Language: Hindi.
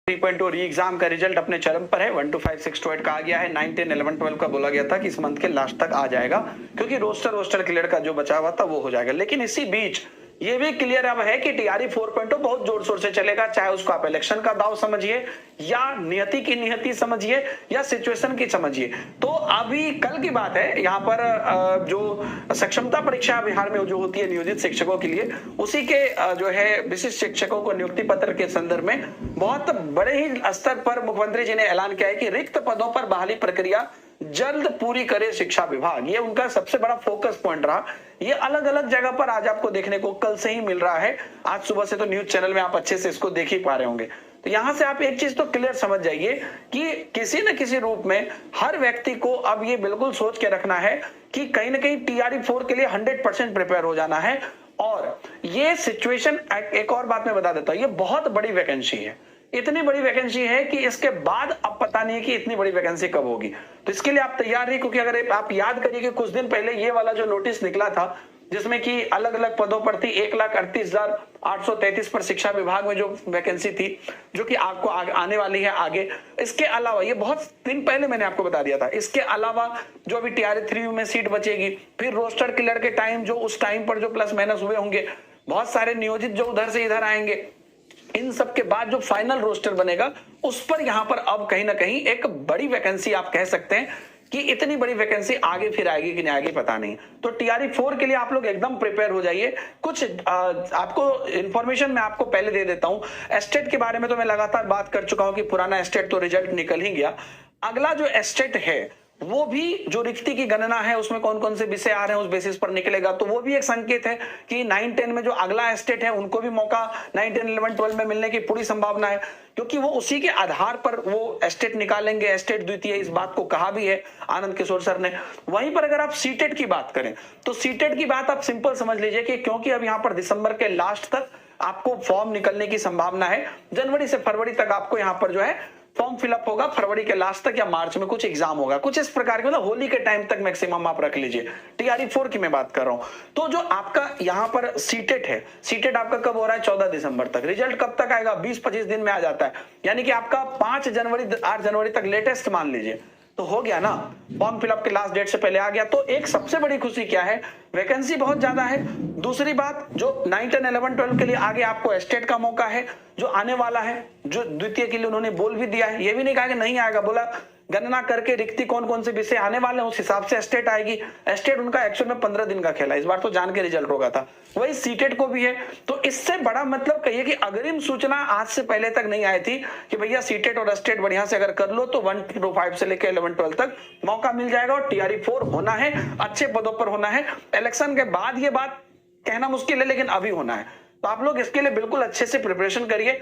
3.2 री एग्जाम का रिजल्ट अपने चरम पर है। 1 to 5 6 to 8 का आ गया है। 9 10 11 12 का बोला गया था कि इस मंथ के लास्ट तक आ जाएगा, क्योंकि रोस्टर क्लियर का जो बचा हुआ था वो हो जाएगा। लेकिन इसी बीच ये भी क्लियर अब है कि टीआरई 4.0 बहुत जोर शोर से चलेगा, चाहे उसको आप इलेक्शन का दाव समझिए या नियति की नियति समझिए या सिचुएशन की समझिए। तो अभी कल की बात है, यहाँ पर जो सक्षमता परीक्षा बिहार में जो होती है नियोजित शिक्षकों के लिए, उसी के जो है विशिष्ट शिक्षकों को नियुक्ति पत्र के संदर्भ में बहुत बड़े ही स्तर पर मुख्यमंत्री जी ने ऐलान किया है कि रिक्त पदों पर बहाली प्रक्रिया जल्द पूरी करे शिक्षा विभाग। ये उनका सबसे बड़ा फोकस पॉइंट रहा। ये अलग अलग जगह पर आज आपको देखने को कल से ही मिल रहा है। आज सुबह से तो न्यूज चैनल में आप अच्छे से इसको देख ही पा रहे होंगे। तो यहां से आप एक चीज तो क्लियर समझ जाइए कि किसी न किसी रूप में हर व्यक्ति को अब ये बिल्कुल सोच के रखना है कि कहीं ना कहीं टीआरई 4 के लिए 100% प्रिपेयर हो जाना है। और ये सिचुएशन, एक और बात मैं बता देता हूं, ये बहुत बड़ी वैकेंसी है। इतनी बड़ी वैकेंसी है कि इसके बाद अब पता नहीं है कि इतनी बड़ी वैकेंसी कब होगी। तो इसके लिए आप तैयार रहिए, क्योंकि अगर आप याद करिए कि कुछ दिन पहले ये वाला जो नोटिस निकला था, जिसमें कि अलग अलग पदों पर थी 1,38,833 पर शिक्षा विभाग में जो वैकेंसी थी, जो कि आपको आने वाली है आगे। इसके अलावा ये बहुत दिन पहले मैंने आपको बता दिया था, इसके अलावा जो अभी टीआरई 3 में सीट बचेगी, फिर रोस्टर क्लियर के टाइम जो उस टाइम पर जो प्लस माइनस हुए होंगे, बहुत सारे नियोजित जो उधर से इधर आएंगे, इन सब के बाद जो फाइनल रोस्टर बनेगा उस पर यहां पर अब कहीं ना कहीं एक बड़ी वैकेंसी आप कह सकते हैं कि इतनी बड़ी वैकेंसी आगे फिर आएगी कि नहीं आएगी पता नहीं। तो टीआरई 4 के लिए आप लोग एकदम प्रिपेयर हो जाइए। कुछ आपको इंफॉर्मेशन मैं आपको पहले दे देता हूं। एस्टेट के बारे में तो मैं लगातार बात कर चुका हूं कि पुराना एस्टेट तो रिजल्ट निकल ही गया। अगला जो एस्टेट है वो भी जो रिक्ति की गणना है उसमें कौन कौन से विषय आ रहे हैं उस बेसिस पर निकलेगा। तो वो भी एक संकेत है कि 9 10 में जो अगला एस्टेट है उनको भी मौका 9 10 11 12 में मिलने की पूरी संभावना है, क्योंकि वो उसी के आधार पर वो एस्टेट निकालेंगे। एस्टेट द्वितीय, इस बात को कहा भी है आनंद किशोर सर ने। वहीं पर अगर आप सीटेट की बात करें तो सीटेट की बात आप सिंपल समझ लीजिए कि क्योंकि अब यहां पर दिसंबर के लास्ट तक आपको फॉर्म निकलने की संभावना है, जनवरी से फरवरी तक आपको यहां पर जो है फॉर्म फिलअप होगा, फरवरी के लास्ट तक या मार्च में कुछ एग्जाम होगा, कुछ इस प्रकार के, मतलब होली के टाइम तक मैक्सिमम आप रख लीजिए। टीआरई 4 की मैं बात कर रहा हूं। तो जो आपका यहां पर सीटेट है, सीटेट आपका कब हो रहा है? 14 दिसंबर तक। रिजल्ट कब तक आएगा? 20-25 दिन में आ जाता है, यानी कि आपका 5 जनवरी 8 जनवरी तक लेटेस्ट मान लीजिए, तो हो गया ना, फॉर्म फिलअप के लास्ट डेट से पहले आ गया। तो एक सबसे बड़ी खुशी क्या है, वैकेंसी बहुत ज्यादा है। दूसरी बात, जो 9 10 11 12 के लिए आगे आपको एस्टेट का मौका है जो आने वाला है, जो द्वितीय के लिए उन्होंने बोल भी दिया है, ये भी नहीं कहा कि नहीं आएगा, बोला गणना करके रिक्ति कौन कौन से विषय आने वाले हैं उस हिसाब से एस्टेट आएगी। एस्टेट उनका एक्चुअल में 15 दिन का खेला, इस बार तो जान के रिजल्ट होगा था, वही सीटेट को भी है। तो इससे बड़ा मतलब कहिए कि अग्रिम सूचना आज से पहले तक नहीं आई थी कि भैया सीटेट और एस्टेट बढ़िया से अगर कर लो तो 1 to 5 से लेकर 11 12 तक मौका मिल जाएगा। और टीआरई 4 होना है, अच्छे पदों पर होना है। इलेक्शन के बाद ये बात कहना मुश्किल है, लेकिन अभी होना है। तो आप लोग इसके लिए बिल्कुल अच्छे से प्रिपरेशन करिए।